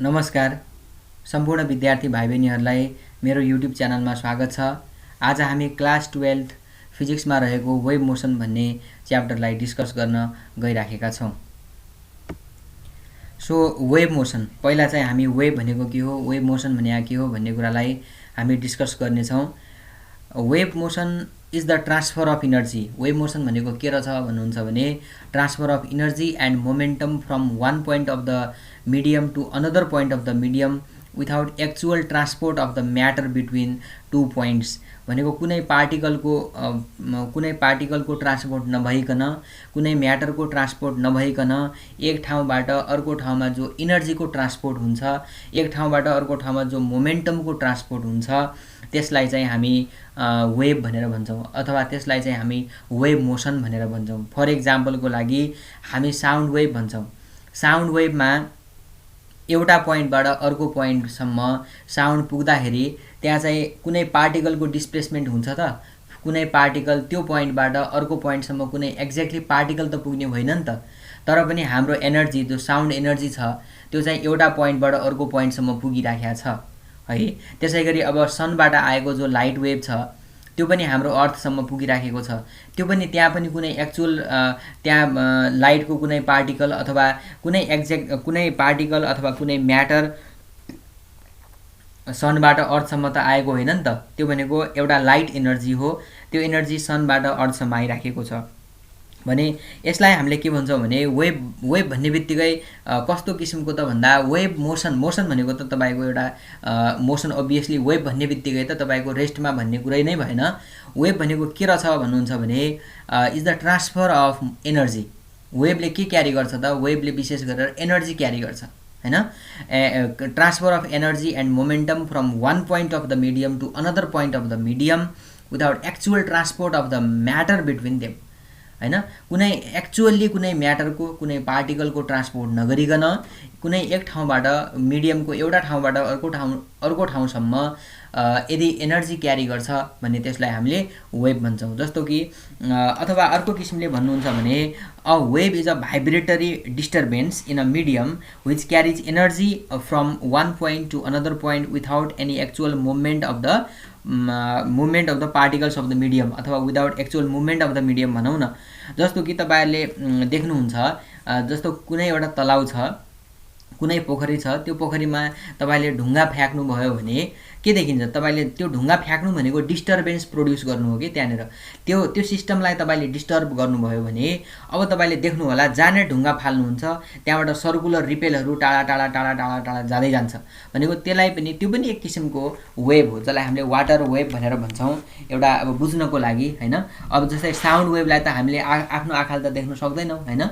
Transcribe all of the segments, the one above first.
नमस्कार सम्पूर्ण विद्यार्थी भाइबहिनीहरूलाई मेरो युट्युब च्यानलमा स्वागत छ। आज हामी क्लास 12 फिजिक्समा रहेको वेभ मोसन भन्ने च्याप्टरलाई डिस्कस गर्न गइराखेका छौं। सो वेभ मोसन पहिला चाहिँ हामी वेभ भनेको के हो, वेभ मोसन भनेको के हो भन्ने कुरालाई हामी डिस्कस गर्ने छौं। Wave motion is the transfer of energy. Wave motion भनेको के रहेछ भन्नुहुन्छ भने transfer of energy and momentum from one point of the medium to another point of the medium without actual transport of the matter between two points। भनेको कुनै पार्टिकलको transport नभइकन, कुनै म्याटरको transport नभइकन एक ठाउँबाट अर्को ठाउँमा जो इनर्जीको ट्रान्सपोर्ट हुन्छ, एक ठाउँबाट अर्को ठाउँमा जो मोमेन्टमको ट्रान्सपोर्ट हुन्छ, त्यसलाई चाहिँ हामी वेभ भनेर भन्छौं अथवा त्यसलाई चाहिँ हामी वेभ मोसन भनेर भन्छौं। फर एक्जाम्पलको लागि हामी साउन्ड वेभ भन्छौं। साउन्ड वेभमा एउटा पोइन्टबाट अर्को पोइन्टसम्म साउन्ड पुग्दाखेरि त्यहाँ चाहिँ कुनै पार्टिकलको डिस्प्लेसमेन्ट हुन्छ त, कुनै पार्टिकल त्यो पोइन्टबाट अर्को पोइन्टसम्म कुनै एक्ज्याक्टली पार्टिकल त पुग्ने होइन नि त, तर पनि हाम्रो एनर्जी जो साउन्ड एनर्जी छ त्यो चाहिँ एउटा पोइन्टबाट अर्को पोइन्टसम्म पुगिराखेको छ है। त्यसैगरी अब सनबाट आएको जो लाइट वेभ छ त्यो पनि हाम्रो अर्थसम्म पुगिराखेको छ, त्यो पनि त्यहाँ पनि कुनै एक्चुअल त्यहाँ लाइटको कुनै पार्टिकल अथवा कुनै पार्टिकल अथवा कुनै म्याटर सनबाट अर्थसम्म त आएको होइन नि त, त्यो भनेको एउटा लाइट एनर्जी हो। त्यो एनर्जी सनबाट अर्थसम्म आइराखेको छ भने यसलाई हामीले के भन्छौं भने वेभ भन्ने बित्तिकै कस्तो किसिमको त भन्दा वेभ मोसन भनेको त तपाईको एउटा मोसन अभियसली वेभ भन्ने बित्तिकै त तपाईको रेस्टमा भन्ने कुरै नै भएन। वेभ भनेको के रहेछ भन्नुहुन्छ भने is the transfer of energy. वेभले के क्यारी गर्छ त, वेभले विशेष गरेर एनर्जी क्यारी गर्छ हैन। Transfer of energy and momentum from one point of the medium to another point of the medium without actual transport of the matter between them हैन। कुनै एक्चुअली कुनै म्याटरको कुनै पार्टिकलको ट्रान्सपोर्ट नगरिकन कुनै एक ठाउँबाट मिडियमको एउटा ठाउँबाट अर्को ठाउँसम्म यदि एनर्जी क्यारी गर्छ भने त्यसलाई हामीले वेभ भन्छौं। जस्तो कि अथवा अर्को किसिमले भन्नुहुन्छ भने a wave is a vibratory disturbance in a medium which carries energy from one point to another point without any actual movement of the particles of the medium अथवा without actual movement of the medium भनौं न। जस्तो कि तपाईहरुले देख्नुहुन्छ, जस्तो कुनै एउटा तलाउ छ, कुनै पोखरी छ, त्यो पोखरीमा तपाईले ढुङ्गा फ्याक्नु भयो भने के देखिन्छ, तपाईले त्यो ढुङ्गा फ्याक्नु भनेको डिस्टर्बेन्स प्रोड्युस गर्नु हो कि त्यहाँनेर त्यो सिस्टमलाई तपाईले डिस्टर्ब गर्नुभयो भने अब तपाईले देख्नु होला जाने ढुङ्गा फाल्नुहुन्छ त्यहाँबाट सर्कुलर रिपेलहरु टाढा टाढा टाढा टाढा टाढा जाँदै जान्छ भनेको त्यसलाई पनि त्यो पनि एक किसिमको वेभ हो जसलाई हामीले वाटर वेभ भनेर भन्छौं एउटा अब बुझ्नको लागि हैन। अब जस्तै साउन्ड वेभलाई त हामीले आफ्नो आँखाले त देख्न सक्दैनौं हैन,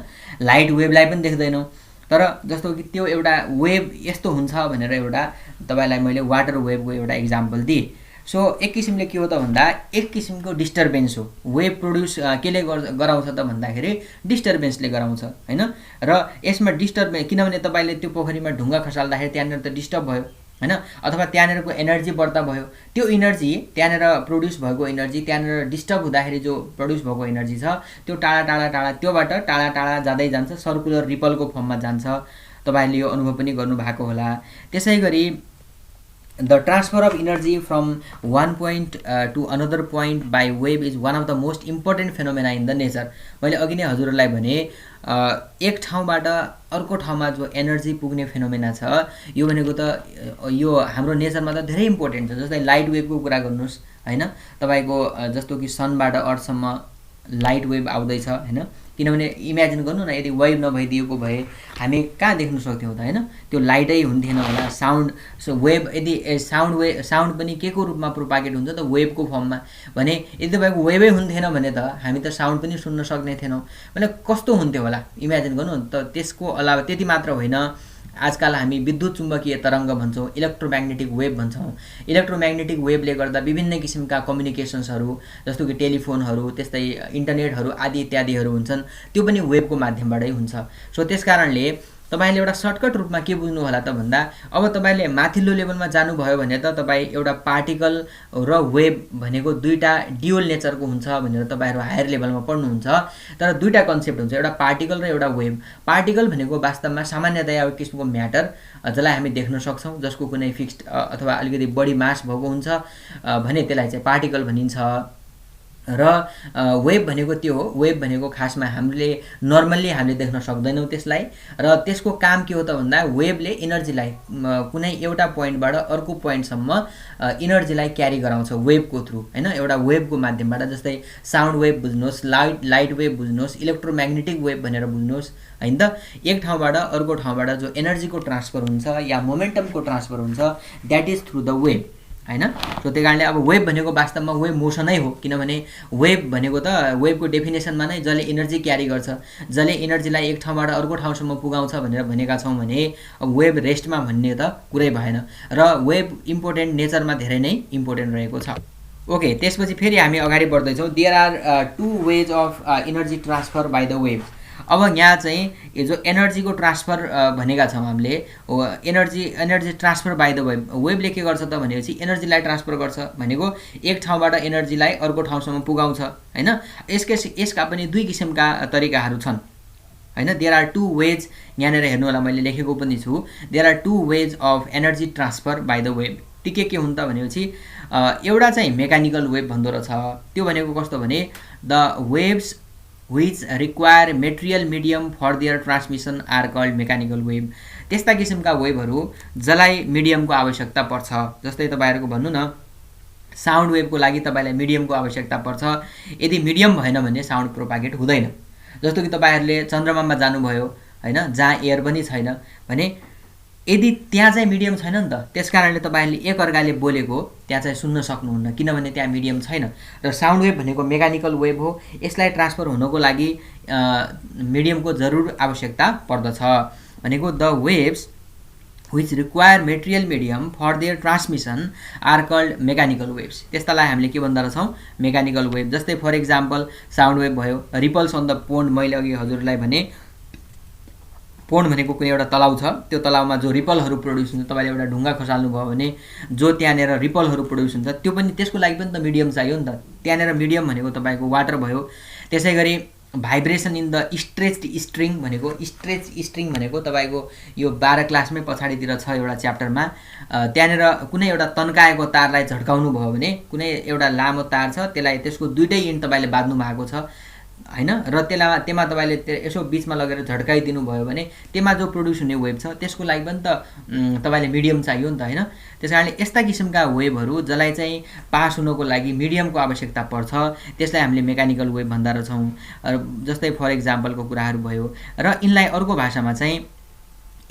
लाइट वेभलाई पनि देख्दैनौं, तर जस्तो कि त्यो एउटा वेभ यस्तो हुन्छ भनेर एउटा तपाईलाई मैले वाटर वेभको एउटा एक्जाम्पल दिए। सो एक किसिमले के हो त भन्दा एक किसिमको डिस्टर्बेन्स हो। वेभ प्रोड्युस केले गराउँछ त भन्दाखेरि डिस्टर्बेन्सले गराउँछ हैन। र यसमा डिस्टर्बेन्स किनभने तपाईले त्यो पोखरीमा ढुङ्गा खसाल्दाखेरि त्यहाँनेर त डिस्टर्ब भयो हैन, अथवा त्यहाँनेरको एनर्जी बढ्ता भयो, त्यो एनर्जी त्यहाँनेर प्रोड्युस भएको एनर्जी त्यहाँनेर डिस्टर्ब हुँदाखेरि जो प्रोड्युस भएको एनर्जी छ त्यो टाढा टाढा टाढा त्योबाट टाढा टाढा जाँदै जान्छ, सर्कुलर रिपलको फर्ममा जान्छ। तपाईहरुले यो अनुभव पनि गर्नु भएको होला। त्यसैगरी the transfer of energy from one point to another point by wave is one of the most important phenomena in the nature। मैले अघि नै हजुरहरुलाई भने एक ठाउँबाट अर्को ठाउँमा जो एनर्जी पुग्ने फेनोमेना छ यो भनेको त यो हाम्रो नेचरमा त धेरै इम्पोर्टेन्ट छ। जस्तै लाइट वेभको कुरा गर्नुस् हैन, तपाईको जस्तो कि सनबाट अर्थसम्म लाइट वेभ आउँदैछ हैन, किनभने इमेजिन गर्नु न यदि वेभ नभइदिएको भए हामी कहाँ देख्न सक्थ्यौं त हैन, त्यो लाइटै हुन्थेन होला। साउन्ड वेभ यदि साउन्ड पनि के को रूपमा प्रोपागेट हुन्छ त वेभको फर्ममा, भने यदि तपाईको वेभै हुन्थेन भने त हामी त साउन्ड पनि सुन्न सक्ने थिएनौं। भने कस्तो हुन्थ्यो होला इमेजिन गर्नु त। त्यसको अलावा त्यति मात्र होइन, आजकल हामी विद्युत चुम्बकीय तरंग भन्छौं, इलेक्ट्रोम्याग्नेटिक वेभ भन्छौं। इलेक्ट्रोम्याग्नेटिक वेभले गर्दा विभिन्न किसिमका कम्युनिकेसन्सहरु जस्तो कि टेलिफोनहरु त्यस्तै इन्टरनेटहरु आदि इत्यादिहरु हुन्छन्, त्यो पनि वेभको माध्यमबाटै हुन्छ। सो त्यसकारणले तपाईले एउटा सर्टकट रूपमा के बुझ्नु होला त भन्दा अब तपाईले माथिल्लो लेभलमा जानुभयो भने त तपाई एउटा पार्टिकल र वेभ भनेको दुईटा ड्युअल नेचरको हुन्छ भनेर तपाईहरु हायर लेभलमा पढ्नुहुन्छ तर दुईटा कन्सेप्ट हुन्छ एउटा पार्टिकल र एउटा वेभ पार्टिकल भनेको वास्तवमा सामान्यतया एउटा किसिमको म्याटर जसलाई हामी देख्न सक्छौं जसको कुनै फिक्स्ड अथवा अलिकति बढी मास भएको हुन्छ भने त्यसलाई चाहिँ पार्टिकल भनिन्छ र वेभ भनेको त्यो हो वेभ भनेको खासमा हामीले नर्मल्ली हामीले देख्न सक्दैनौं त्यसलाई र त्यसको काम के हो त भन्दा वेभले एनर्जीलाई कुनै एउटा पोइन्टबाट अर्को पोइन्टसम्म एनर्जीलाई क्यारी गराउँछ वेभको थ्रु हैन एउटा वेभको माध्यमबाट जस्तै साउन्ड वेभ बुझ्नुहोस् लाइट वेभ बुझ्नुहोस् इलेक्ट्रोम्याग्नेटिक वेभ भनेर बुझ्नुहोस् हैन त एक ठाउँबाट अर्को ठाउँबाट जो एनर्जीको ट्रान्सफर हुन्छ या मोमेन्टमको ट्रान्सफर हुन्छ that is through the wave हैन सो त्यही कारणले अब वेभ भनेको वास्तवमा वेभ मोसनै हो किनभने वेभ भनेको त वेभको डेफिनेसनमा नै जसले एनर्जी क्यारी गर्छ जसले एनर्जीलाई एक ठाउँबाट अर्को ठाउँसम्म पुगाउँछ भनेर भनेका छौं भने वेभ रेस्टमा भन्ने त कुरै भएन र वेभ इम्पोर्टेन्ट नेचरमा धेरै नै इम्पोर्टेन्ट रहेको छ ओके त्यसपछि फेरि हामी अगाडि बढ्दै छौं there are two ways of energy transfer by the wave अब यहाँ चाहिँ यो जो एनर्जीको ट्रान्सफर भनेका छौं हामीले energy transfer by the wave वेभले के गर्छ त भनेपछि एनर्जीलाई ट्रान्सफर गर्छ भनेको एक ठाउँबाट एनर्जीलाई अर्को ठाउँसम्म पुगाउँछ हैन यसका पनि दुई किसिमका तरिकाहरू छन् हैन देयर आर टु वेज यहाँनेर हेर्नु होला मैले लेखेको पनि छु there are two ways of energy transfer by the wave ती के हुन् त भनेपछि एउटा चाहिँ मेकानिकल वेभ भन्दो रहेछ त्यो भनेको कस्तो भने the waves which require material medium for their transmission are called mechanical wave त्यस्ता किसिमका वेभहरु जसलाई मिडियमको आवश्यकता पर्छ जस्तै तपाईहरुको भन्नु न साउन्ड वेभको लागि तपाईलाई मिडियमको आवश्यकता पर्छ यदि मिडियम भएन भने साउन्ड प्रोपागेट हुँदैन जस्तो कि तपाईहरुले चन्द्रमामा जानुभयो हैन जहाँ एयर पनि छैन भने यदि त्यहाँ चाहिँ मिडियम छैन नि त त्यसकारणले तपाईहरुले एक अर्काले बोलेको त्यहाँ चाहिँ सुन्न सक्नुहुन्न किनभने त्यहाँ मिडियम छैन र साउन्ड वेभ भनेको मेकानिकल वेभ हो यसलाई ट्रान्सफर हुनको लागि मिडियमको जरुर आवश्यकता पर्दछ भनेको the waves which require material medium for their transmission are called mechanical waves त्यस्तालाई हामीले के भन्दरा छौं मेकानिकल वेभ जस्तै फर एक्जाम्पल साउन्ड वेभ भयो रिपल्स अन द पोन्ड मैले अघि हजुरलाई भने पोन्ड भनेको कुनै एउटा तलाउ छ त्यो तलाउमा जो रिपलहरु प्रोड्युस हुन्छ तपाईले एउटा ढुङ्गा खसाल्नु भयो भने जो त्यहाँनेर रिपलहरु प्रोड्युस हुन्छ त्यो पनि त्यसको लागि पनि त मिडियम चाहियो नि त त्यहाँनेर मिडियम भनेको तपाईको वाटर भयो त्यसैगरी vibration in the stretched string भनेको स्ट्रेच स्ट्रिङ भनेको तपाईको यो 12 क्लासमै पछाडीतिर छ एउटा च्याप्टरमा त्यहाँनेर कुनै एउटा तन्काएको तारलाई झड्काउनु भयो भने कुनै एउटा लामो तार छ त्यसलाई त्यसको दुईटै एन्ड तपाईले बाध्नु भएको छ हैन र तेमा तपाईले यसो बीचमा लगेर झड्काइदिनु भयो भने तेमा जो प्रोड्युस हुने वेभ छ त्यसको लागि पनि त तपाईले मिडियम चाहियो नि त हैन त्यसकारणले यस्ता किसिमका वेभहरु जसलाई चाहिँ पास हुनको लागि मिडियमको आवश्यकता पर्छ त्यसलाई हामीले मेकानिकल वेभ भन्दा रहछौं जस्तै फर एक्जाम्पलको कुराहरु भयो र इनलाई अर्को भाषामा चाहिँ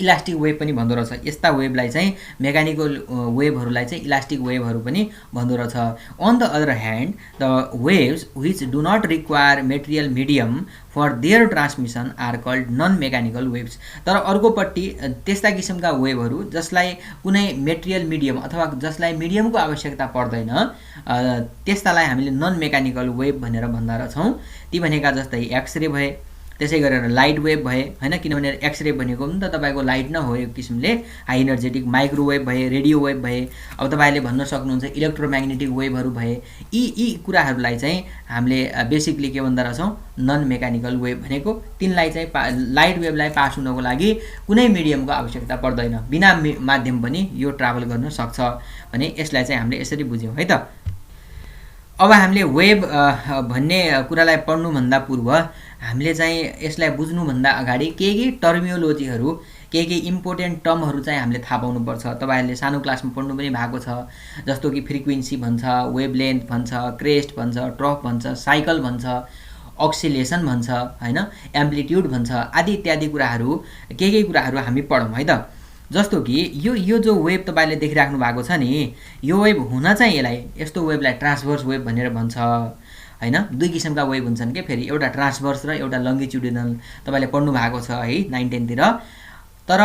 इलास्टिक वेभ पनि भन्दो रहेछ यस्ता वेभलाई चाहिँ मेकानिकल वेभहरुलाई चाहिँ इलास्टिक वेभहरु पनि भन्दो रहेछ on the other hand the waves which do not require material medium for their transmission are called non mechanical waves तर अर्कोपट्टि त्यस्ता किसिमका वेभहरु जसलाई कुनै मेटेरियल मिडियम अथवा जसलाई मिडियमको आवश्यकता पर्दैन त्यस्तालाई हामीले नन मेकानिकल वेभ भनेर भन्दा रहछौं ती भनेका जस्तै एक्स-रे भए त्यसै गरेर लाइट वेभ भए हैन किनभने एक्स-रे भनेको पनि त तपाईको लाइट न हो एक किसिमले हाई एनर्जेटिक माइक्रोवेभ भए रेडियो वेभ भए अब तपाईले भन्न सक्नुहुन्छ इलेक्ट्रोम्याग्नेटिक वेभहरु भए यी कुराहरुलाई चाहिँ हामीले बेसिकली के भन्दा रहछौं नन मेकानिकल वेभ भनेको तिनलाई चाहिँ लाइट वेभलाई पास हुनको लागि कुनै मिडियमको आवश्यकता पर्दैन बिना माध्यम पनि यो ट्राभल गर्न सक्छ भने यसलाई चाहिँ हामीले यसरी बुझ्यौं है त अब हामीले वेभ भन्ने कुरालाई पढ्नु भन्दा पूर्व हामीले चाहिँ यसलाई बुझ्नु भन्दा अगाडि के टर्मियोलोजीहरु के इम्पोर्टेन्ट टर्महरु चाहिँ हामीले थाहा पाउनु पर्छ तपाईहरुले सानो क्लासमा पढ्नु पनि भएको छ जस्तो कि फ्रिक्वेन्सी भन्छ वेभलेन्थ भन्छ क्रेस्ट भन्छ ट्रफ भन्छ साइकल भन्छ ऑक्सिलेशन भन्छ हैन एम्प्लिट्युड भन्छ आदि इत्यादि कुराहरु के कुराहरु हामी पढौं है त जस्तो कि यो जो वेभ तपाईले देखिराख्नु भएको छ नि यो वेभ हुन चाहिँ यसलाई यस्तो वेभलाई ट्रान्सभर्स वेभ भनेर भन्छ हैन दुई किसिमका वेभ हुन्छन् के फेरि एउटा ट्रान्सभर्स र एउटा लंगिट्युडिनल तपाईले पढ्नु भएको छ है 9 10 तिर तर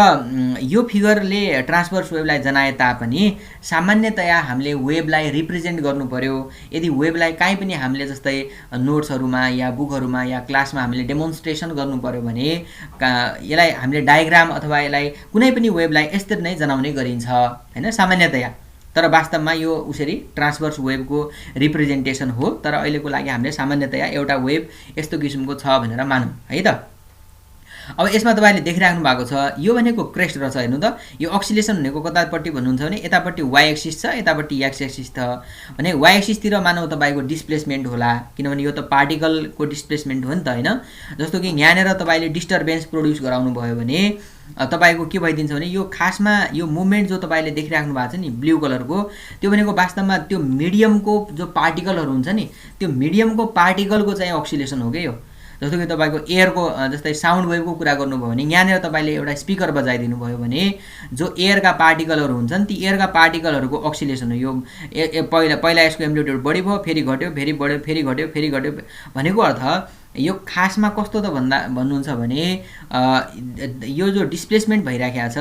यो फिगरले ट्रान्सभर्स वेभलाई जनाए तापनि सामान्यतया हामीले वेभलाई रिप्रेजेन्ट गर्नु पर्यो। यदि वेभलाई काहीँ पनि हामीले जस्तै नोट्सहरूमा या बुकहरूमा या क्लासमा हामीले डेमोन्स्ट्रेसन गर्नु पर्यो भने यसलाई हामीले डायग्राम अथवा यसलाई कुनै पनि वेभलाई यसरी नै जनाउने गरिन्छ हैन सामान्यतया। तर वास्तवमा यो उसरी ट्रान्सभर्स वेभको रिप्रेजेन्टेसन हो। तर अहिलेको लागि हामीले सामान्यतया एउटा वेभ यस्तो किसिमको छ भनेर मानौँ है त। अब यसमा तपाईले देखिराख्नु भएको छ यो भनेको क्रेस्ट रहेछ। हेर्नु त यो अक्सिलेसन भनेको कतापट्टि भन्नुहुन्छ भने यतापट्टि वाइ एक्सिस छ, यतापट्टि एक्स एक्सिस छ भने वाइ एक्सिसतिर मानौ तपाईको डिस्प्लेसमेन्ट होला, किनभने यो त पार्टिकलको डिस्प्लेसमेन्ट हो नि त हैन। जस्तो कि यहाँनेर तपाईले डिस्टर्बेन्स प्रोड्युस गराउनु भयो भने तपाईको के भइदिन्छ भने यो खासमा यो मुभमेन्ट जो तपाईले देखिराख्नु भएको छ नि ब्लू कलरको, त्यो भनेको वास्तवमा त्यो मिडियमको जो पार्टिकलहरू हुन्छ नि त्यो मिडियमको पार्टिकलको चाहिँ अक्सिलेसन हो के यो। जस्तो कि तपाईको एयरको जस्तै साउन्ड वेभको कुरा गर्नुभयो भने यहाँनिर तपाईले एउटा स्पिकर बजाइदिनु भयो भने जो एयरका पार्टिकलहरू हुन्छन् ती एयरका पार्टिकलहरूको अक्सिलेसन हो यो। पहिला यसको एम्प्लिट्युड बढी भयो, फेरि घट्यो, फेरि बढ्यो, फेरि घट्यो, फेरि घट्यो भनेको अर्थ यो खासमा कस्तो त भन्नुहुन्छ भने यो जो डिस्प्लेसमेन्ट भइराखेको छ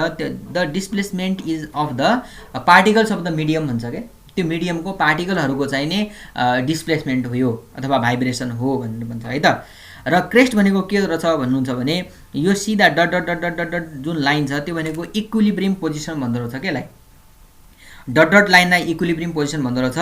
the displacement is of the particles of the medium भन्छ के। त्यो मिडियमको पार्टिकलहरूको चाहिँ नै डिस्प्लेसमेन्ट हो यो अथवा भाइब्रेसन हो भनेर भन्छ है त। र क्रेस्ट भनेको के रहेछ भन्नुहुन्छ भने यो सिधा dot dot dot dot dot जुन लाइन छ त्यो भनेको इक्विलिब्रियम पोजिसन भन्दो रहेछ के। डट डट लाइनलाई इक्विलिब्रियम पोजिसन भन्दो रहेछ।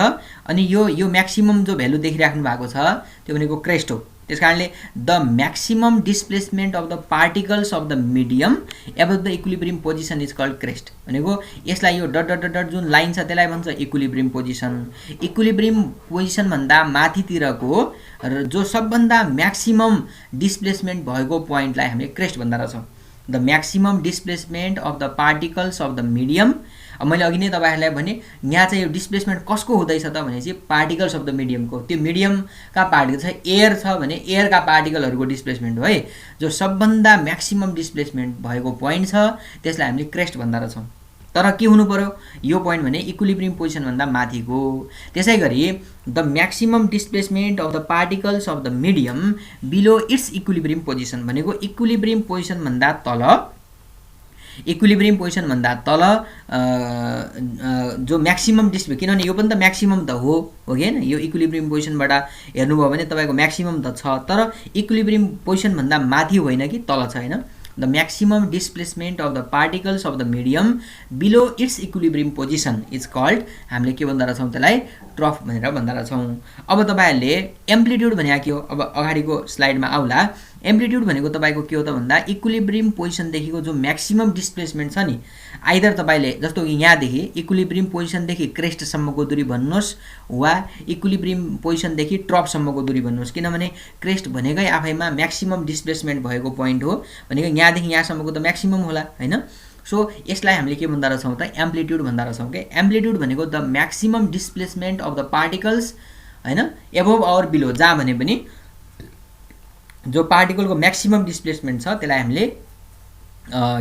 अनि यो म्याक्सिमम जो भ्यालु देखिराख्नु भएको छ त्यो भनेको क्रेस्ट हो। त्यसकारणले the maximum displacement of the particles of the medium above the equilibrium position is called crest भनेको यसलाई यो डट डट डट जुन लाइन छ त्यसलाई भन्छ इक्विलिब्रियम पोजिसन। इक्विलिब्रियम पोजिसन भन्दा माथितिरको जो सबभन्दा म्याक्सिमम डिस्प्लेसमेन्ट भएको पोइन्टलाई हामीले क्रेस्ट भन्दा रहेछौँ। The maximum displacement of the particles of the medium. अब मैले अघि नै तपाईहरुलाई भने यहाँ चाहिँ यो डिस्प्लेसमेन्ट कसको हुँदैछ त भनेपछि पार्टिकल्स अफ द मिडियमको। त्यो मिडियमका पार्टिकल छ एयर छ भने एयरका पार्टिकलहरूको डिस्प्लेसमेन्ट हो है। जो सबभन्दा म्याक्सिमम डिस्प्लेसमेन्ट भएको पोइन्ट छ त्यसलाई हामीले क्रेस्ट भन्दा रहेछौँ। तर के हुनु पर्यो यो पोइन्ट भने इक्विलिब्रियम पोजिसन भन्दा माथिको। त्यसैगरी the maximum displacement of the particles of the medium below its equilibrium position भनेको इक्विलिब्रियम पोजिसन भन्दा तल इक्विलिब्रियम पोजिसन भन्दा तल जो म्याक्सिमम किनभने यो पनि त म्याक्सिमम त हो कि हैन। यो इक्विलिब्रियम पोजिसनबाट हेर्नुभयो भने तपाईको म्याक्सिमम त छ तर इक्विलिब्रियम पोजिसन भन्दा माथि होइन कि तल छ हैन। The maximum displacement of the particles of the medium below its equilibrium position is called हामीले के भन्दा रहेछौँ त्यसलाई ट्रफ भनेर भन्दा रहेछौँ। अब तपाईहरुले एम्प्लिट्युड भनेको के हो अब अगाडिको स्लाइडमा आउला। एम्प्लिट्युड भनेको तपाईको के हो त भन्दा इक्विलिब्रियम पोजिसन देखिको जो म्याक्सिमम डिस्प्लेसमेन्ट छ नि आइदर तपाईले जस्तो कि यहाँदेखि इक्विलिब्रियम पोजिसन देखि क्रेस्ट सम्मको दूरी भन्नुहोस् वा इक्विलिब्रियम पोजिसन देखि ट्रफ सम्मको दूरी भन्नुहोस्। किनभने क्रेस्ट भनेकै आफैमा म्याक्सिमम डिस्प्लेसमेन्ट भएको पोइन्ट हो भनेको यहाँदेखि यहाँसम्मको त म्याक्सिमम होला हैन। सो यसलाई हामीले के भन्दा रहेछौँ त एम्प्लिट्युड भन्दा रहेछौँ के। एम्प्लिट्युड भनेको the maximum displacement of the particles हैन एबोभ अर बिलो जहाँ भने पनि जो पार्टिकलको म्याक्सिमम डिस्प्लेसमेन्ट छ त्यसलाई हामीले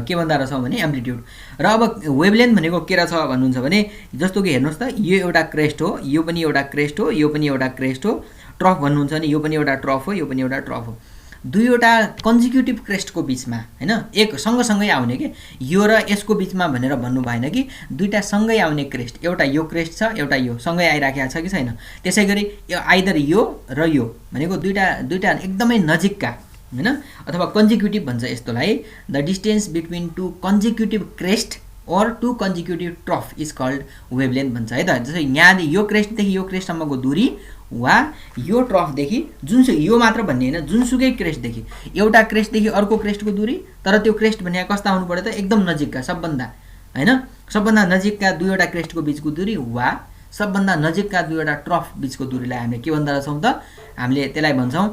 के भन्दा रहेछौँ भने एम्प्लिट्युड। र अब वेभलेन्थ भनेको के रहेछ भन्नुहुन्छ भने जस्तो कि हेर्नुहोस् त यो एउटा क्रेस्ट हो, यो पनि एउटा क्रेस्ट हो, यो पनि एउटा क्रेस्ट हो। ट्रफ भन्नुहुन्छ भने यो पनि एउटा ट्रफ हो, यो पनि एउटा ट्रफ हो। दुईवटा कन्जिक्युटिभ क्रेस्टको बिचमा हैन एक सँगसँगै आउने के यो र यसको बिचमा भनेर भन्नु भएन कि दुईटा सँगै आउने क्रेस्ट एउटा यो क्रेस्ट छ एउटा यो सँगै आइराखेको छ कि छैन। त्यसैगरी आइदर यो र यो भनेको दुईटा एकदमै नजिकका हैन अथवा कन्जिक्युटिभ भन्छ यस्तोलाई। The distance between two consecutive crest or two consecutive trough is called wavelength भन्छ है त। जस्तै यहाँ यो क्रेस्टदेखि यो क्रेस्टसम्मको दूरी वा यो ट्रफदेखि जुनसुकै यो मात्र भन्ने हैन जुनसुकै क्रेस्टदेखि एउटा क्रेस्टदेखि अर्को क्रेस्टको दूरी तर त्यो क्रेस्ट भने कस्ता हुनु पर्यो त एकदम नजिकका सबभन्दा हैन सबभन्दा नजिकका दुईवटा क्रेस्टको बीचको दूरी वा सबभन्दा नजिकका दुईवटा ट्रफ बीचको दूरीलाई हामीले के भन्दा रहेछौँ त हामीले त्यसलाई भन्छौँ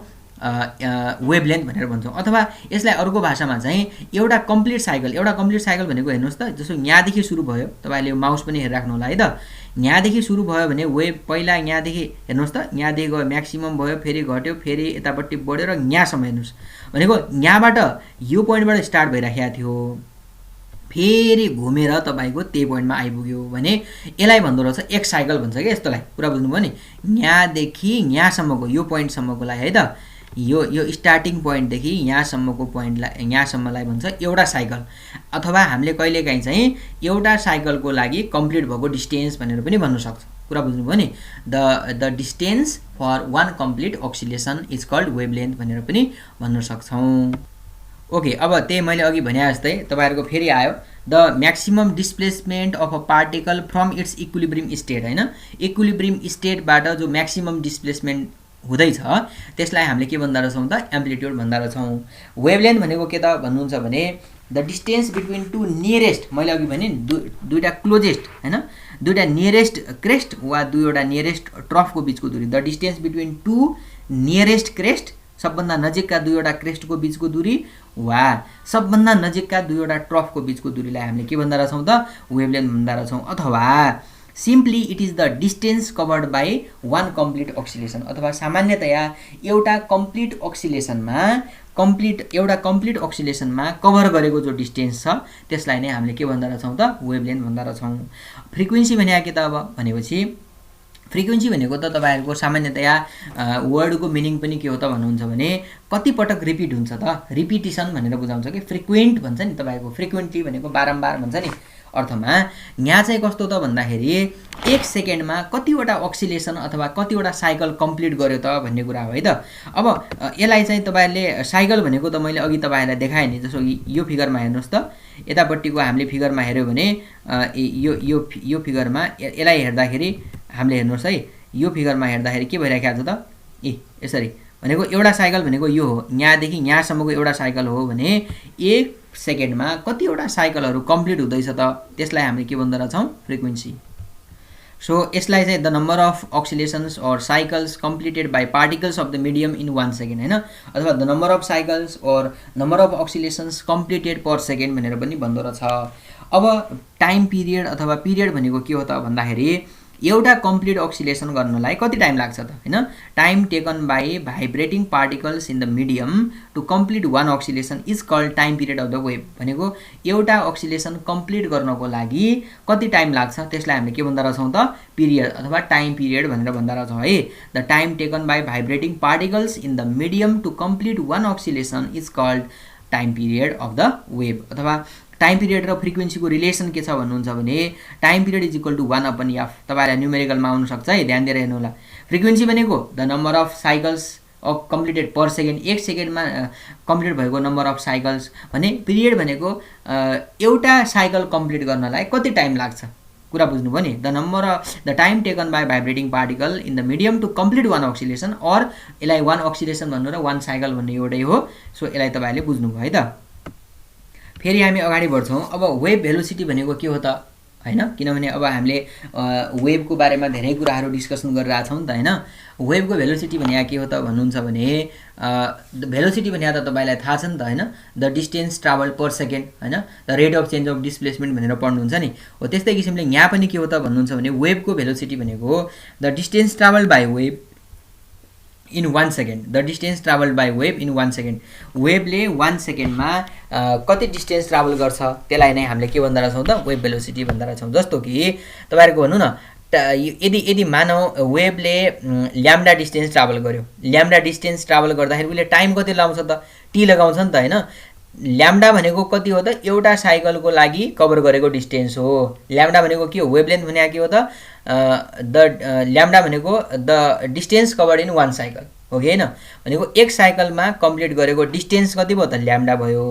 वेभलेन्थ भनेर भन्छौँ। अथवा यसलाई अर्को भाषामा चाहिँ एउटा कम्प्लिट साइकल भनेको हेर्नुहोस् त जस्तो यहाँदेखि सुरु भयो तपाईले यो माउस पनि हेरिराख्नु होला है त। यहाँदेखि सुरु भयो भने वेभ पहिला यहाँदेखि हेर्नुहोस् त यहाँदेखि गयो म्याक्सिमम भयो फेरि घट्यो फेरि यतापट्टि बढ्यो र यहाँसम्म हेर्नुहोस् भनेको यहाँबाट यो पोइन्टबाट स्टार्ट भइराखेको थियो फेरि घुमेर तपाईको त्यही पोइन्टमा आइपुग्यो भने यसलाई भन्दो रहेछ एक साइकल भन्छ के। यस्तोलाई पुरा बुझ्नुभयो नि यहाँदेखि यहाँसम्मको यो पोइन्टसम्मकोलाई है त यो स्टार्टिङ पोइन्टदेखि यहाँसम्मको पोइन्टलाई यहाँसम्मलाई भन्छ एउटा साइकल, अथवा हामीले कहिलेकाहीँ चाहिँ एउटा साइकलको लागि कम्प्लिट भएको डिस्टेन्स भनेर पनि भन्न सक्छ। कुरा बुझ्नुभयो नि? The distance for one complete oscillation is called wavelength भनेर पनि भन्न सक्छौँ। ओके, अब त्यही मैले अघि भने जस्तै तपाईँहरूको फेरि आयो the maximum displacement of a particle from it's equilibrium state, होइन? इक्विलिब्रियम स्टेटबाट जो म्याक्सिमम डिस्प्लेसमेन्ट हुँदैछ त्यसलाई हामीले के भन्दा रहेछौँ त? एम्प्लिट्युड भन्दा रहेछौँ। वेभलेन्थ भनेको के त भन्नुहुन्छ भने the distance between to nearest, मैले अघि भने दुईवटा क्लोजेस्ट, होइन, दुईवटा नियरेस्ट क्रेस्ट वा दुईवटा नियरेस्ट ट्रफको बिचको दूरी, the distance between to nearest crest, सबभन्दा नजिकका दुईवटा क्रेस्टको बिचको दूरी वा सबभन्दा नजिकका दुईवटा ट्रफको बिचको दूरीलाई हामीले के भन्दा रहेछौँ त? वेभलेन्थ भन्दा रहेछौँ। अथवा simply it is the distance covered by one complete oscillation, अथवा सामान्यतया एउटा कम्प्लिट अक्सिलेसनमा कभर गरेको जो डिस्टेन्स छ त्यसलाई नै हामीले के भन्दा रहेछौँ त? वेभलेन्थ भन्दा रहेछौँ। फ्रिक्वेन्सी भने के त अब भनेपछि फ्रिक्वेन्सी भनेको त तपाईँहरूको सामान्यतया वर्डको मिनिङ पनि के हो त भन्नुहुन्छ भने कति पटक रिपिट हुन्छ त? रिपिटिसन भनेर बुझाउँछ कि फ्रिक्वेन्ट भन्छ नि तपाईँको। फ्रिक्वेन्टली भनेको बारम्बार भन्छ नि अर्थमा। यहाँ चाहिँ कस्तो त भन्दाखेरि एक सेकेन्डमा कतिवटा अक्सिलेसन अथवा कतिवटा साइकल कम्प्लिट गर्यो त भन्ने कुरा हो है त। अब यसलाई चाहिँ तपाईँहरूले साइकल भनेको त मैले अघि तपाईँहरूलाई देखाएँ नि, जस्तो यो फिगरमा हेर्नुहोस् त, यतापट्टिको हामीले फिगरमा हेऱ्यो भने यो फिगरमा यसलाई हेर्दाखेरि हामीले हेर्नुहोस् है, यो फिगरमा हेर्दाखेरि के भइरहेको छ त? यसरी भनेको एउटा साइकल भनेको यो हो, यहाँदेखि यहाँसम्मको एउटा साइकल हो भने एक सेकेन्डमा कतिवटा साइकलहरू कम्प्लिट हुँदैछ त त्यसलाई हामीले के भन्दो रहेछौँ? फ्रिक्वेन्सी। सो यसलाई चाहिँ the number of oscillations or cycles completed by particles of the medium in 1 second, होइन, अथवा the number of cycles or number of oscillations completed per second भनेर पनि भन्दो रहेछ। अब टाइम पिरियड अथवा पिरियड भनेको के हो त भन्दाखेरि एउटा कम्प्लिट अक्सिलेसन गर्नलाई कति टाइम लाग्छ त, होइन? Time taken by vibrating particles in the medium to complete one oscillation is called time period of the wave. भनेको एउटा अक्सिलेसन कम्प्लिट गर्नको लागि कति टाइम लाग्छ त्यसलाई हामीले के भन्दा रहेछौँ त? पिरियड अथवा टाइम पिरियड भनेर भन्दा रहेछौँ है। The time taken by vibrating particles in the medium to complete one oscillation is called time period of the wave. अथवा टाइम पिरियड र फ्रिक्वेन्सीको रिलेसन के छ भन्नुहुन्छ भने time period is equal to 1/f। तपाईँलाई न्युमेरिकलमा आउन सक्छ है, ध्यान दिएर हेर्नु होला। फ्रिक्वेन्सी भनेको the number of cycles of completed per second, एक सेकेन्डमा कम्प्लिट भएको नम्बर अफ साइकल्स भने पिरियड भनेको एउटा साइकल कम्प्लिट गर्नलाई कति टाइम लाग्छ, कुरा बुझ्नुभयो नि? The number of the time taken by vibrating particle in the medium to complete one oscillation, or यसलाई वान अक्सिलेसन भन्नु र वान साइकल भन्ने एउटै हो। सो यसलाई तपाईँले बुझ्नुभयो है त। फेरि हामी अगाडि बढ्छौँ। अब वेभ भेलोसिटी भनेको के हो त, होइन? किनभने अब हामीले वेभको बारेमा धेरै कुराहरू डिस्कसन गरिरहेछौँ नि त, होइन? वेभको भेलोसिटी भने के हो त भन्नुहुन्छ भने भेलोसिटी भने त तपाईँलाई थाहा छ नि त, होइन? The distance travel per second, होइन, the rate of change of displacement भनेर पढ्नुहुन्छ नि हो। त्यस्तै किसिमले यहाँ पनि के हो त भन्नुहुन्छ भने वेभको भेलोसिटी भनेको the distance travel by wave in 1 second, the distance travel by wave in 1 second. वेभले 1 सेकेन्डमा कति डिस्टेन्स ट्राभल गर्छ त्यसलाई नै हामीले के भन्दा रहेछौँ त? वेभ भेलोसिटी भन्दा रहेछौँ। जस्तो कि तपाईँहरूको भन्नु न, यदि मानव वेभले ल्याम्डा डिस्टेन्स ट्राभल गर्यो, ल्याम्डा डिस्टेन्स ट्राभल गर्दाखेरि उसले टाइम कति लगाउँछ त? टी लगाउँछ नि त, होइन? ल्याम्डा भनेको कति हो त? एउटा साइकलको लागि कभर गरेको डिस्टेन्स हो। ल्याम्डा भनेको के हो? वेभलेन्थ भने के हो त? ल्याम्डा भनेको the distance covered in one cycle हो कि होइन? भनेको एक साइकलमा कम्प्लिट गरेको डिस्टेन्स कति भयो त? ल्याम्डा भयो।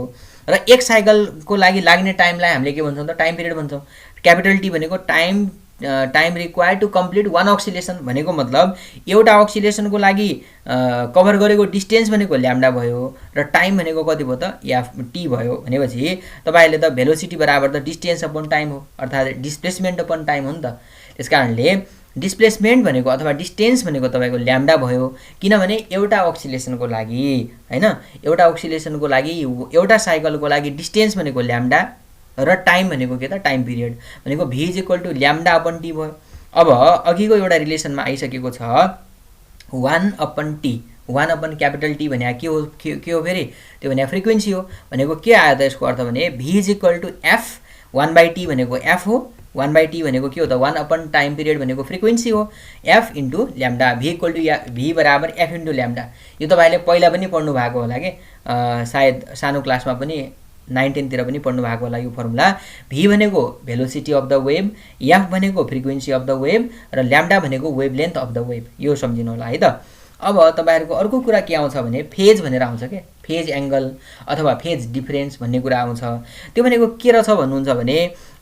र एक साइकलको लागि लाग्ने टाइमलाई हामीले के भन्छौँ त? टाइम पिरियड भन्छौँ। क्यापिटल टी भनेको time required to complete one oscillation, भनेको मतलब एउटा अक्सिलेसनको लागि कभर गरेको डिस्टेन्स भनेको ल्याम्डा भयो र टाइम भनेको कति भयो त? टी भयो। भनेपछि तपाईँहरूले त भेलोसिटी बराबर त डिस्टेन्स अपन टाइम हो, अर्थात् डिस्प्लेसमेन्ट अपन टाइम हो नि त। त्यस कारणले डिस्प्लेसमेन्ट भनेको अथवा डिस्टेन्स भनेको तपाईँको ल्याम्डा भयो, किनभने एउटा अक्सिलेसनको लागि, होइन, एउटा अक्सिलेसनको लागि एउटा साइकलको लागि डिस्टेन्स भनेको ल्याम्डा र टाइम भनेको के त? टाइम पिरियड भनेको v is equal to lambda upon T भयो। अब अघिको एउटा रिलेसनमा आइसकेको छ 1/t, 1 क्यापिटल टी भने के हो फेरि? त्यो भने फ्रिक्वेन्सी हो। भनेको के आयो त यसको अर्थ भने v is equal to f, 1/t भनेको f हो 1/t भनेको के हो त 1 अपन टाइम पिरियड भनेको फ्रिक्वेन्सी हो f into lambda v equal to v बराबर f इन्टु ल्याम्डा। यो तपाईले पहिला पनि पढ्नु भएको होला के सायद सानो क्लासमा पनि 9-10 तिर पनि पढ्नु भएको होला यो फर्मुला। v भनेको velocity of the wave, f भनेको फ्रिक्वेन्सी अफ द वेभ र ल्याम्डा भनेको wavelength of the wave. यो सम्झिनु होला है त। अब तपाईहरुको अर्को कुरा के आउँछ भने फेज भनेर आउँछ के, फेज एंगल अथवा फेज डिफरेन्स भन्ने कुरा आउँछ। त्यो भनेको के रहेछ भन्नुहुन्छ भने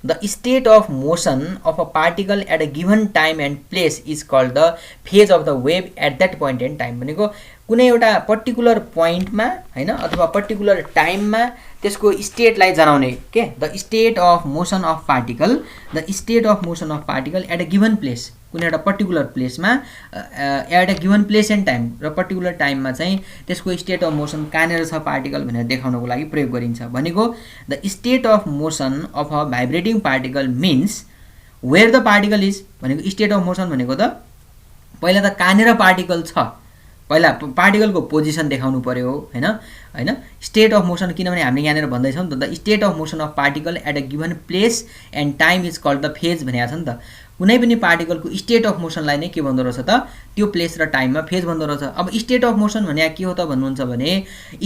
the state of motion of a particle at a given time and place is called the phase of the wave at that point and time. भनेको कुनै एउटा पर्टिकुलर पोइन्टमा हैन अथवा पर्टिकुलर टाइममा त्यसको स्टेटलाई जनाउने के, the state of motion of particle, the state of motion of particle at a given place, कुनै एउटा पर्टिकुलर प्लेसमा at a given place and time र पर्टिकुलर टाइममा चाहिँ त्यसको स्टेट अफ मोसन कहाँनिर छ पार्टिकल भनेर देखाउनको लागि प्रयोग गरिन्छ। भनेको the state of motion of a vibrating particle means where the particle is. भनेको स्टेट अफ मोसन भनेको त पहिला त कहाँनिर पार्टिकल छ, पहिला पार्टिकलको पोजिसन देखाउनु पर्यो हैन हैन। स्टेट अफ मोसन किनभने हामीले यहाँनिर भन्दैछौँ नि त the state of motion of particle at a given place and time is called the phase भनेको छ नि त। कुनै पनि पार्टिकलको स्टेट अफ मोसनलाई नै के भन्दो रहेछ त त्यो प्लेस र टाइममा फेज भन्दो रहेछ। अब स्टेट अफ मोसन भने के हो त भन्नुहुन्छ भने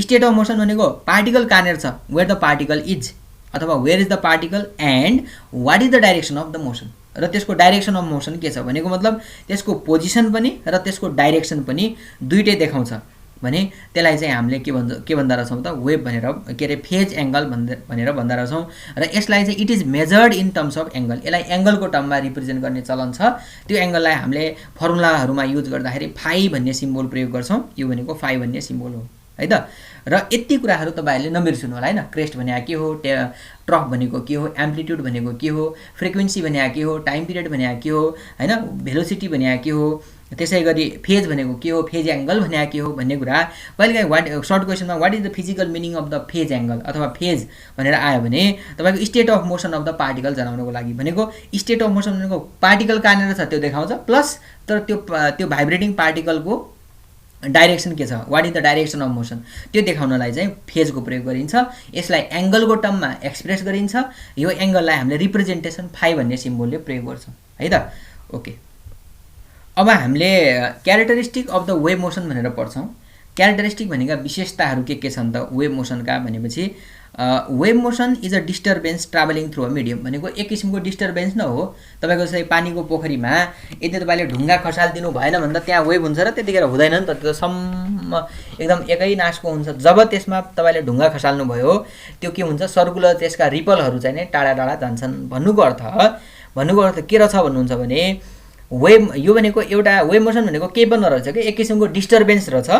स्टेट अफ मोसन भनेको पार्टिकल कहाँनिर छ, वेयर द पार्टिकल इज अथवा where is the particle and what is the direction of the motion, र त्यसको डाइरेक्सन अफ मोसन के छ भनेको मतलब त्यसको पोजिसन पनि र त्यसको डाइरेक्सन पनि दुईटै देखाउँछ भने त्यसलाई चाहिँ हामीले के भन्दा रहेछौँ त वेभ भनेर के अरे फेज एंगल भनेर भन्दा रहेछौँ। र यसलाई चाहिँ it is measured in terms of angle, यसलाई एंगलको टर्ममा रिप्रेजेन्ट गर्ने चलन छ। त्यो एंगललाई हामीले फर्मुलाहरुमा युज गर्दाखेरि फाइ भन्ने सिम्बल प्रयोग गर्छौँ। यो भनेको फाइ भन्ने सिम्बल हो है त। र यति कुराहरु तपाईहरुले नबिर्सनु होला हैन। क्रेस्ट भनेको के हो, ट्रफ भनेको के हो, एम्प्लिट्युड भनेको के हो, फ्रिक्वेन्सी भनेको के हो, टाइम पिरियड भनेको के हो हैन, भेलोसिटी भनेको के हो, त्यसैगरी फेज भनेको के हो, फेज एंगल भनेको के हो भन्ने कुरा कहिलेकाहीँ वाट सर्ट क्वेशनमा what is the physical meaning of the phase angle अथवा फेज भनेर आयो भने तपाईको state of motion of the particle जनाउनको लागि भनेको स्टेट अफ मोसन भनेको पार्टिकल कहाँनिर छ त्यो देखाउँछ, प्लस तर त्यो भाइब्रेटिङ पार्टिकलको डाइरेक्सन के छ, what is the direction of motion त्यो देखाउनलाई चाहिँ फेजको प्रयोग गरिन्छ। यसलाई एंगलको टर्ममा एक्सप्रेस गरिन्छ। यो एंगललाई हामीले रिप्रेजेन्टेसन फाइ भन्ने सिम्बलले प्रयोग गर्छौं है त। ओके, अब हामीले characteristic of the wave motion भनेर पढ्छौं। क्यारेक्टरिस्टिक भनेका विशेषताहरू के छन् त वेभ मोसनका भनेपछि wave motion is a disturbance travelling through a medium. भनेको एक किसिमको डिस्टर्बेन्स न हो। तपाईको चाहिँ पानीको पोखरीमा यदि तपाईले ढुङ्गा खसाल्दिनु भएन भन्दा त्यहाँ वेभ हुन्छ र त्यतिखेर हुँदैन नि त, त्यो सम्म एकदम एकै नासको हुन्छ। जब त्यसमा तपाईले ढुङ्गा खसाल्नु भयो त्यो के हुन्छ, सर्कुलर त्यसका रिपलहरू चाहिँ नै टाढा टाढा जान्छन्। भन्नुको अर्थ के रहेछ भन्नुहुन्छ भने वेभ यो भनेको एउटा वेभ मोसन भनेको के पनि रहेछ के एक किसिमको डिस्टर्बेन्स रहेछ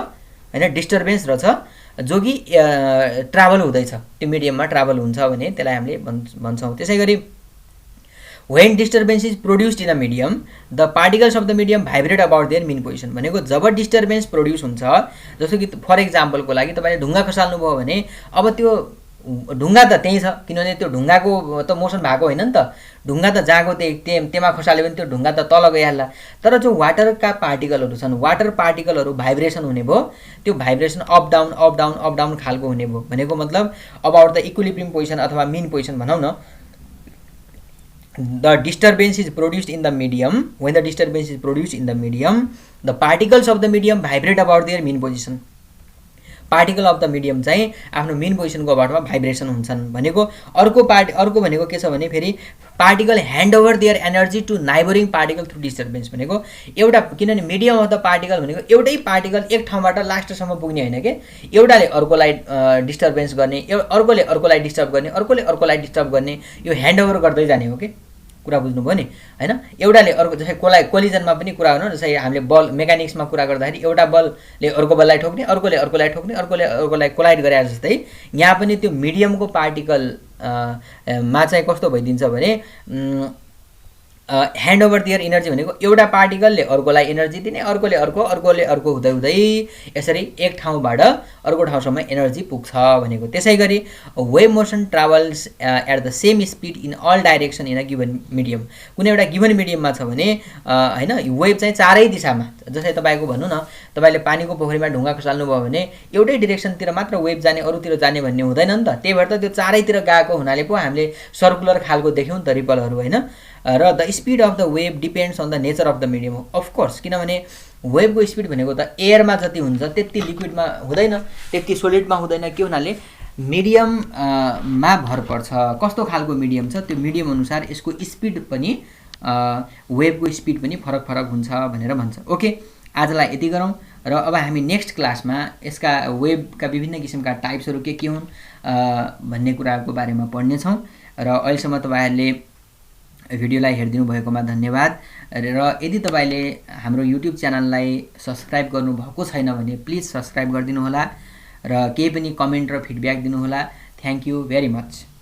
हैन, डिस्टर्बेन्स रहेछ जो कि ट्राभल हुँदैछ, त्यो मिडियममा ट्राभल हुन्छ भने त्यसलाई हामीले भन्छौं। त्यसैगरी when disturbance is produced in a medium the particles of the medium vibrate about their mean position। भनेको जब डिस्टर्बेन्स प्रोड्युस हुन्छ, जस्तो कि फर एक्जाम्पल को लागि तपाईले ढुङ्गा खसाल्नु भयो भने अब त्यो ढुङ्गा त त्यही छ, किनभने त्यो ढुङ्गाको त मोसन भएको हैन नि त। ढुङ्गा त जाको त्यमा खसाल्यो भने त्यो ढुङ्गा त तल गइहाल्ला। तर जो वाटरका पार्टिकलहरू छन्, वाटर पार्टिकलहरू भाइब्रेसन हुने भयो, त्यो vibration up down up down up down खालको हुने भयो। भनेको मतलब अबाउट द इक्विलिब्रियम पोजिसन अथवा मीन पोजिसन भनौं न। The disturbance is produced in the medium. When the disturbance is produced in the medium, the particles of the medium vibrate about their mean position. Particle of the medium चाहिँ आफ्नो main पोजिसनको अबाउटमा vibration हुन्छन्। भनेको अर्को भनेको के छ भने फेरि particle hand over their energy to neighbouring particle through disturbance. भनेको एउटा किनभने मिडियम अफ द पार्टिकल भनेको एउटै पार्टिकल एक ठाउँबाट लास्टसम्म पुग्ने हैन के, एउटाले अर्कोलाई डिस्टर्बेन्स गर्ने, अर्कोले अर्कोलाई डिस्टर्ब गर्ने, अर्कोले अर्कोलाई डिस्टर्ब गर्ने, यो ह्यान्ड ओभर गर्दै जाने हो के। कुरा बुझ्नुभयो नि हैन। एउटाले अर्को जस्तै कोलिजनमा पनि कुरा गर्नु, जस्तै हामीले बल मेकानिक्समा कुरा गर्दाखेरि एउटा बलले अर्को बललाई ठोक्ने, अर्कोले अर्कोलाई ठोक्ने, अर्कोले अर्कोलाई कोलाइड गरे जस्तै यहाँ पनि त्यो मिडियमको पार्टिकल मा चाहिँ कस्तो भइदिन्छ भने ह्यान्ड ओभर दियर एनर्जी भनेको एउटा पार्टिकलले अर्कोलाई एनर्जी दिने, अर्कोले अर्को हुँदै हुँदै यसरी एक ठाउँबाट अर्को ठाउँसम्म एनर्जी पुग्छ भनेको। त्यसैगरी wave motion travels at the same speed in all direction in a given medium. कुनै एउटा गिवन मिडियममा छ भने हैन वेभ चाहिँ चारै दिशामा जस्तै तपाईको भनौँ न तपाईले पानीको पोखरीमा ढुङ्गा खसाल्नुभयो भने एउटै डिरेक्सनतिर मात्र वेभ जाने अरूतिर जाने भन्ने हुँदैन नि त। त्यही भएर त त्यो चारैतिर गएको हुनाले पो हामीले सर्कुलर खालको देख्यौँ नि त रिपलहरू होइन। र the speed of the wave depends on the nature of the medium of course, किनभने वेभको स्पिड भनेको त एयरमा जति हुन्छ त्यति लिक्विडमा हुँदैन, त्यति सोलिडमा हुँदैन। के हुनाले मिडियममा भर पर्छ, कस्तो खालको मिडियम छ त्यो मिडियम अनुसार यसको स्पिड पनि वेभको स्पिड पनि फरक फरक हुन्छ भनेर भन्छ। ओके, आजलाई यति गरौँ र अब हामी नेक्स्ट क्लासमा यसका वेभका विभिन्न किसिमका टाइप्सहरू के हुन् भन्ने कुराको बारेमा पढ्नेछौँ। र अहिलेसम्म तपाईँहरूले भिडियोलाई हेरिदिनु भएकोमा धन्यवाद। र यदि तपाईँले हाम्रो युट्युब च्यानललाई सब्सक्राइब गर्नुभएको छैन भने प्लिज सब्सक्राइब गरिदिनु होला र केही पनि कमेन्ट र फिडब्याक दिनुहोला। Thank you very much.